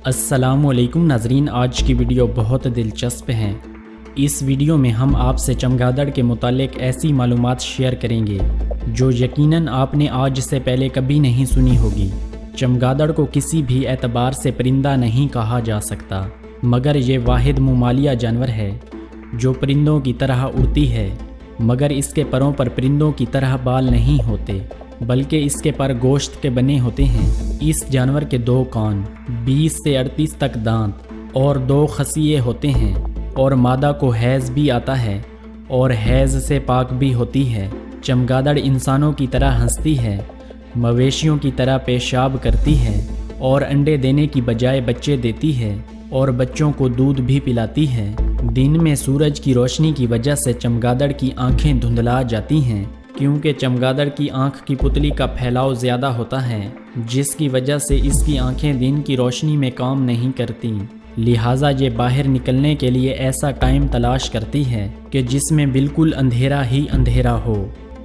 السلام علیکم ناظرین، آج کی ویڈیو بہت دلچسپ ہے۔ اس ویڈیو میں ہم آپ سے چمگادڑ کے متعلق ایسی معلومات شیئر کریں گے جو یقیناً آپ نے آج سے پہلے کبھی نہیں سنی ہوگی۔ چمگادڑ کو کسی بھی اعتبار سے پرندہ نہیں کہا جا سکتا، مگر یہ واحد ممالیہ جانور ہے جو پرندوں کی طرح اڑتی ہے، مگر اس کے پروں پر پرندوں کی طرح بال نہیں ہوتے، بلکہ اس کے پر گوشت کے بنے ہوتے ہیں۔ اس جانور کے 2 کان، 20 سے 38 تک دانت اور 2 خصیے ہوتے ہیں، اور مادہ کو حیض بھی آتا ہے اور حیض سے پاک بھی ہوتی ہے۔ چمگادڑ انسانوں کی طرح ہنستی ہے، مویشیوں کی طرح پیشاب کرتی ہے اور انڈے دینے کی بجائے بچے دیتی ہے اور بچوں کو دودھ بھی پلاتی ہے۔ دن میں سورج کی روشنی کی وجہ سے چمگادڑ کی آنکھیں دھندلا جاتی ہیں، کیونکہ چمگادڑ کی آنکھ کی پتلی کا پھیلاؤ زیادہ ہوتا ہے، جس کی وجہ سے اس کی آنکھیں دن کی روشنی میں کام نہیں کرتی، لہٰذا یہ باہر نکلنے کے لیے ایسا ٹائم تلاش کرتی ہے کہ جس میں بالکل اندھیرا ہی اندھیرا ہو،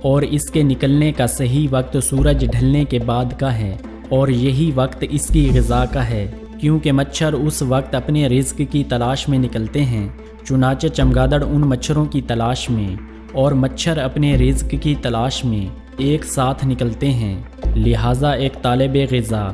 اور اس کے نکلنے کا صحیح وقت سورج ڈھلنے کے بعد کا ہے، اور یہی وقت اس کی غذا کا ہے، کیونکہ مچھر اس وقت اپنے رزق کی تلاش میں نکلتے ہیں۔ چنانچہ چمگادڑ ان مچھروں کی تلاش میں اور مچھر اپنے رزق کی تلاش میں ایک ساتھ نکلتے ہیں، لہٰذا ایک طالب غذا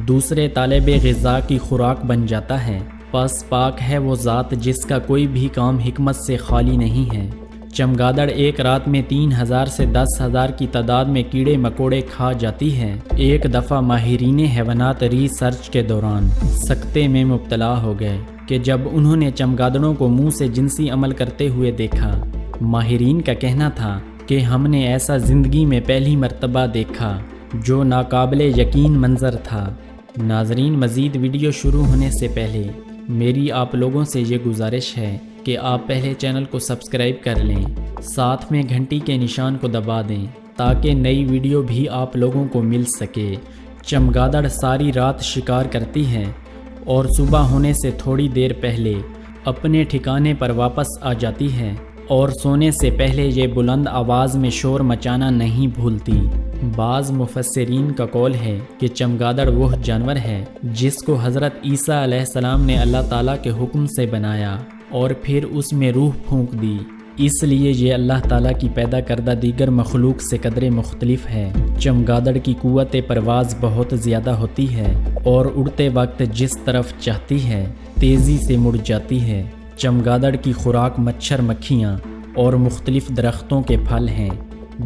دوسرے طالب غذا کی خوراک بن جاتا ہے۔ پس پاک ہے وہ ذات جس کا کوئی بھی کام حکمت سے خالی نہیں ہے۔ چمگادڑ ایک رات میں 3000 سے 10,000 کی تعداد میں کیڑے مکوڑے کھا جاتی ہے۔ ایک دفعہ ماہرین حیوانات ریسرچ کے دوران سکتے میں مبتلا ہو گئے کہ جب انہوں نے چمگادڑوں کو منہ سے جنسی عمل کرتے ہوئے دیکھا۔ ماہرین کا کہنا تھا کہ ہم نے ایسا زندگی میں پہلی مرتبہ دیکھا جو ناقابل یقین منظر تھا۔ ناظرین، مزید ویڈیو شروع ہونے سے پہلے میری آپ لوگوں سے یہ گزارش ہے کہ آپ پہلے چینل کو سبسکرائب کر لیں، ساتھ میں گھنٹی کے نشان کو دبا دیں تاکہ نئی ویڈیو بھی آپ لوگوں کو مل سکے۔ چمگادڑ ساری رات شکار کرتی ہے اور صبح ہونے سے تھوڑی دیر پہلے اپنے ٹھکانے پر واپس آ جاتی ہے، اور سونے سے پہلے یہ بلند آواز میں شور مچانا نہیں بھولتی۔ بعض مفسرین کا قول ہے کہ چمگادڑ وہ جانور ہے جس کو حضرت عیسیٰ علیہ السلام نے اللہ تعالیٰ کے حکم سے بنایا اور پھر اس میں روح پھونک دی، اس لیے یہ اللہ تعالیٰ کی پیدا کردہ دیگر مخلوق سے قدرے مختلف ہے۔ چمگادڑ کی قوت پرواز بہت زیادہ ہوتی ہے اور اڑتے وقت جس طرف چاہتی ہے تیزی سے مڑ جاتی ہے۔ چمگادڑ کی خوراک مچھر مکھیاں اور مختلف درختوں کے پھل ہیں۔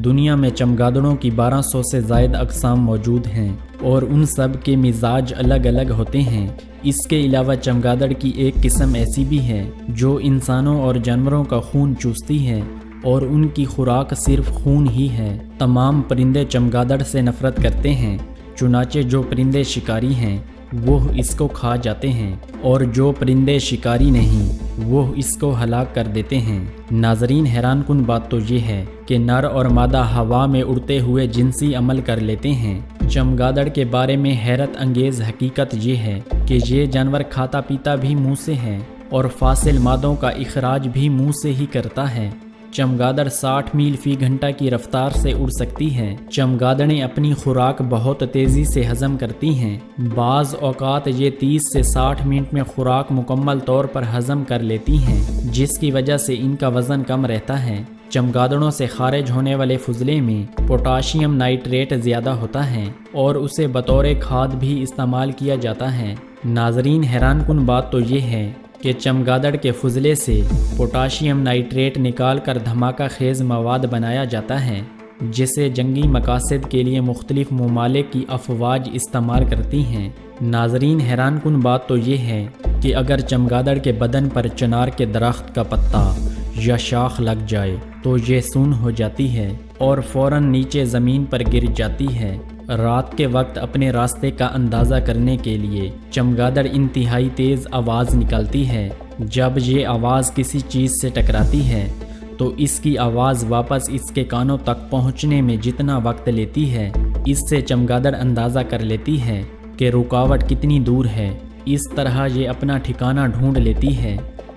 دنیا میں چمگادڑوں کی 1200 سے زائد اقسام موجود ہیں اور ان سب کے مزاج الگ الگ ہوتے ہیں۔ اس کے علاوہ چمگادڑ کی ایک قسم ایسی بھی ہے جو انسانوں اور جانوروں کا خون چوستی ہے اور ان کی خوراک صرف خون ہی ہے۔ تمام پرندے چمگادڑ سے نفرت کرتے ہیں، چنانچہ جو پرندے شکاری ہیں وہ اس کو کھا جاتے ہیں اور جو پرندے شکاری نہیں وہ اس کو ہلاک کر دیتے ہیں۔ ناظرین، حیران کن بات تو یہ ہے کہ نر اور مادہ ہوا میں اڑتے ہوئے جنسی عمل کر لیتے ہیں۔ چمگادڑ کے بارے میں حیرت انگیز حقیقت یہ ہے کہ یہ جانور کھاتا پیتا بھی منہ سے ہے اور فاصل مادوں کا اخراج بھی منہ سے ہی کرتا ہے۔ چمگادڑ 60 میل فی گھنٹہ کی رفتار سے اڑ سکتی ہے۔ چمگادڑیں اپنی خوراک بہت تیزی سے ہضم کرتی ہیں، بعض اوقات یہ 30 سے 60 منٹ میں خوراک مکمل طور پر ہضم کر لیتی ہیں، جس کی وجہ سے ان کا وزن کم رہتا ہے۔ چمگادڑوں سے خارج ہونے والے فضلے میں پوٹاشیم نائٹریٹ زیادہ ہوتا ہے اور اسے بطور کھاد بھی استعمال کیا جاتا ہے۔ ناظرین، حیران کن بات تو یہ ہے کہ چمگادڑ کے فضلے سے پوٹاشیم نائٹریٹ نکال کر دھماکہ خیز مواد بنایا جاتا ہے، جسے جنگی مقاصد کے لیے مختلف ممالک کی افواج استعمال کرتی ہیں۔ ناظرین، حیران کن بات تو یہ ہے کہ اگر چمگادڑ کے بدن پر چنار کے درخت کا پتا یا شاخ لگ جائے تو یہ سون ہو جاتی ہے اور فوراً نیچے زمین پر گر جاتی ہے۔ رات کے وقت اپنے راستے کا اندازہ کرنے کے لیے چمگادڑ انتہائی تیز آواز نکالتی ہے۔ جب یہ آواز کسی چیز سے ٹکراتی ہے تو اس کی آواز واپس اس کے کانوں تک پہنچنے میں جتنا وقت لیتی ہے، اس سے چمگادڑ اندازہ کر لیتی ہے کہ رکاوٹ کتنی دور ہے۔ اس طرح یہ اپنا ٹھکانہ ڈھونڈ لیتی ہے۔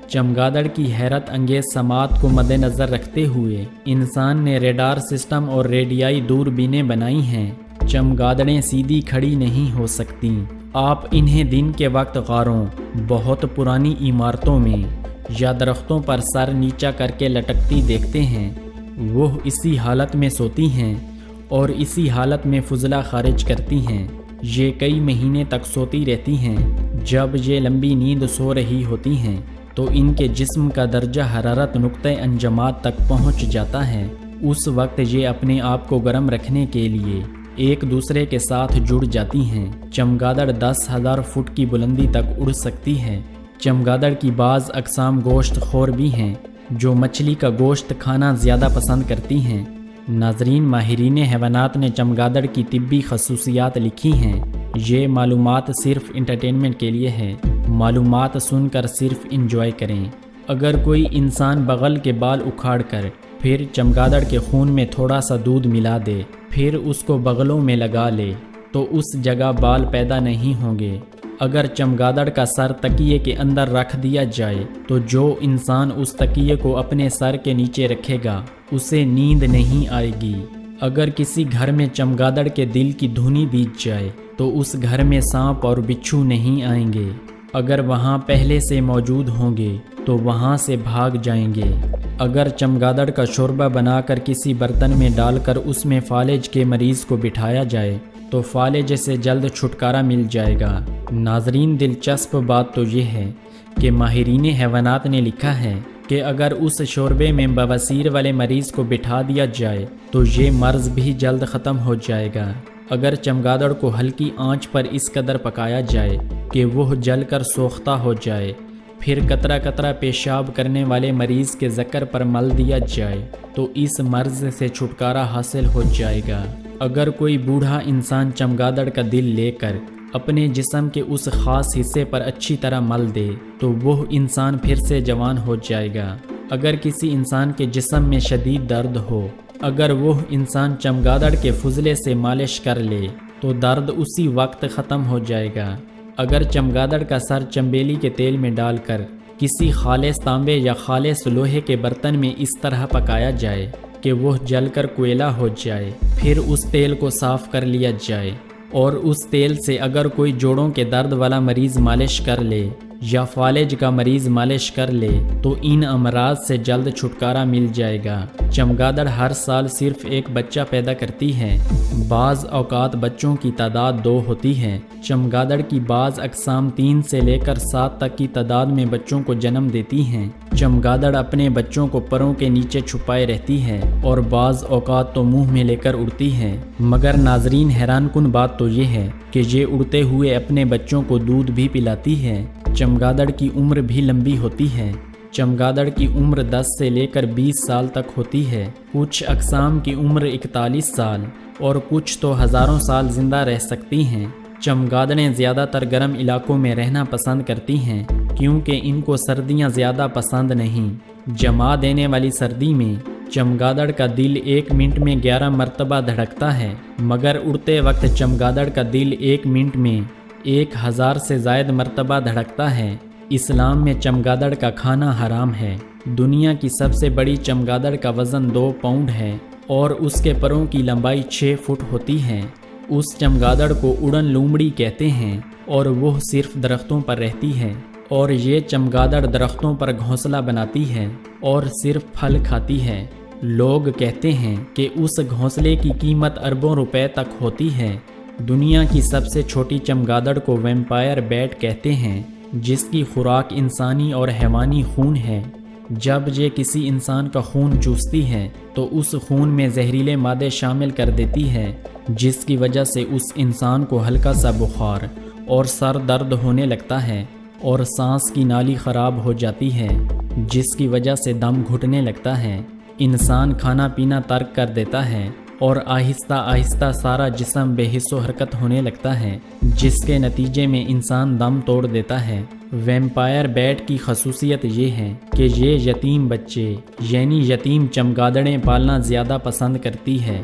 چمگادڑ کی حیرت انگیز سماعت کو مد نظر رکھتے ہوئے انسان نے ریڈار سسٹم اور ریڈیائی دوربینیں بنائی ہیں۔ چمگادڑیں سیدھی کھڑی نہیں ہو سکتیں، آپ انہیں دن کے وقت غاروں، بہت پرانی عمارتوں میں یا درختوں پر سر نیچا کر کے لٹکتی دیکھتے ہیں۔ وہ اسی حالت میں سوتی ہیں اور اسی حالت میں فضلہ خارج کرتی ہیں۔ یہ کئی مہینے تک سوتی رہتی ہیں۔ جب یہ لمبی نیند سو رہی ہوتی ہیں تو ان کے جسم کا درجہ حرارت نقطہ انجماد تک پہنچ جاتا ہے۔ اس وقت یہ اپنے آپ کو گرم رکھنے کے لیے ایک دوسرے کے ساتھ جڑ جاتی ہیں۔ چمگادڑ 10,000 فٹ کی بلندی تک اڑ سکتی ہے۔ چمگادڑ کی بعض اقسام گوشت خور بھی ہیں جو مچھلی کا گوشت کھانا زیادہ پسند کرتی ہیں۔ ناظرین، ماہرین حیوانات نے چمگادڑ کی طبی خصوصیات لکھی ہیں۔ یہ معلومات صرف انٹرٹینمنٹ کے لیے ہے۔ معلومات سن کر صرف انجوائے کریں۔ اگر کوئی انسان بغل کے بال اکھاڑ کر پھر چمگادڑ کے خون میں تھوڑا سا دودھ ملا دے پھر اس کو بغلوں میں لگا لے تو اس جگہ بال پیدا نہیں ہوں گے۔ اگر چمگادڑ کا سر تکیے کے اندر رکھ دیا جائے تو جو انسان اس تکیے کو اپنے سر کے نیچے رکھے گا اسے نیند نہیں آئے گی۔ اگر کسی گھر میں چمگادڑ کے دل کی دھنی دی جائے تو اس گھر میں سانپ اور بچھو نہیں آئیں گے۔ اگر وہاں پہلے سے موجود ہوں گے تو وہاں سے بھاگ جائیں گے۔ اگر چمگادڑ کا شوربہ بنا کر کسی برتن میں ڈال کر اس میں فالج کے مریض کو بٹھایا جائے تو فالج سے جلد چھٹکارا مل جائے گا۔ ناظرین، دلچسپ بات تو یہ ہے کہ ماہرین حیوانات نے لکھا ہے کہ اگر اس شوربے میں بواسیر والے مریض کو بٹھا دیا جائے تو یہ مرض بھی جلد ختم ہو جائے گا۔ اگر چمگادڑ کو ہلکی آنچ پر اس قدر پکایا جائے کہ وہ جل کر سوختہ ہو جائے، پھر قطرہ قطرہ پیشاب کرنے والے مریض کے ذکر پر مل دیا جائے تو اس مرض سے چھٹکارا حاصل ہو جائے گا۔ اگر کوئی بوڑھا انسان چمگادڑ کا دل لے کر اپنے جسم کے اس خاص حصے پر اچھی طرح مل دے تو وہ انسان پھر سے جوان ہو جائے گا۔ اگر کسی انسان کے جسم میں شدید درد ہو، اگر وہ انسان چمگادڑ کے فضلے سے مالش کر لے تو درد اسی وقت ختم ہو جائے گا۔ اگر چمگادڑ کا سر چنبیلی کے تیل میں ڈال کر کسی خالص تانبے یا خالص لوہے کے برتن میں اس طرح پکایا جائے کہ وہ جل کر کوئلہ ہو جائے، پھر اس تیل کو صاف کر لیا جائے اور اس تیل سے اگر کوئی جوڑوں کے درد والا مریض مالش کر لے یا فالج کا مریض مالش کر لے تو ان امراض سے جلد چھٹکارا مل جائے گا۔ چمگادڑ ہر سال صرف ایک بچہ پیدا کرتی ہے۔ بعض اوقات بچوں کی تعداد 2 ہوتی ہے۔ چمگادڑ کی بعض اقسام 3 سے لے کر 7 تک کی تعداد میں بچوں کو جنم دیتی ہیں۔ چمگادڑ اپنے بچوں کو پروں کے نیچے چھپائے رہتی ہے اور بعض اوقات تو منہ میں لے کر اڑتی ہے۔ مگر ناظرین، حیران کن بات تو یہ ہے کہ یہ اڑتے ہوئے اپنے بچوں کو دودھ بھی پلاتی ہے۔ چمگادڑ کی عمر بھی لمبی ہوتی ہے۔ چمگادڑ کی عمر 10 سے لے کر 20 سال تک ہوتی ہے۔ کچھ اقسام کی عمر 41 سال اور کچھ تو ہزاروں سال زندہ رہ سکتی ہیں۔ چمگادڑیں زیادہ تر گرم علاقوں میں رہنا پسند کرتی ہیں کیونکہ ان کو سردیاں زیادہ پسند نہیں۔ جما دینے والی سردی میں چمگادڑ کا دل 1 منٹ میں 11 مرتبہ دھڑکتا ہے، مگر اڑتے وقت چمگادڑ کا دل 1 منٹ میں 1000 سے زائد مرتبہ دھڑکتا ہے۔ اسلام میں چمگادڑ کا کھانا حرام ہے۔ دنیا کی سب سے بڑی چمگادڑ کا وزن 2 پاؤنڈ ہے اور اس کے پروں کی لمبائی 6 فٹ ہوتی ہے۔ اس چمگادڑ کو اڑن لومڑی کہتے ہیں اور وہ صرف درختوں پر رہتی ہے، اور یہ چمگادڑ درختوں پر گھونسلہ بناتی ہے اور صرف پھل کھاتی ہے۔ لوگ کہتے ہیں کہ اس گھونسلے کی قیمت اربوں روپے تک ہوتی ہے۔ دنیا کی سب سے چھوٹی چمگادڑ کو ویمپائر بیٹ کہتے ہیں، جس کی خوراک انسانی اور حیوانی خون ہے۔ جب یہ کسی انسان کا خون چوستی ہے تو اس خون میں زہریلے مادے شامل کر دیتی ہے، جس کی وجہ سے اس انسان کو ہلکا سا بخار اور سر درد ہونے لگتا ہے اور سانس کی نالی خراب ہو جاتی ہے، جس کی وجہ سے دم گھٹنے لگتا ہے۔ انسان کھانا پینا ترک کر دیتا ہے اور آہستہ آہستہ سارا جسم بے حس و حرکت ہونے لگتا ہے، جس کے نتیجے میں انسان دم توڑ دیتا ہے۔ ویمپائر بیٹ کی خصوصیت یہ ہے کہ یہ یتیم بچے یعنی یتیم چمگادڑیں پالنا زیادہ پسند کرتی ہے۔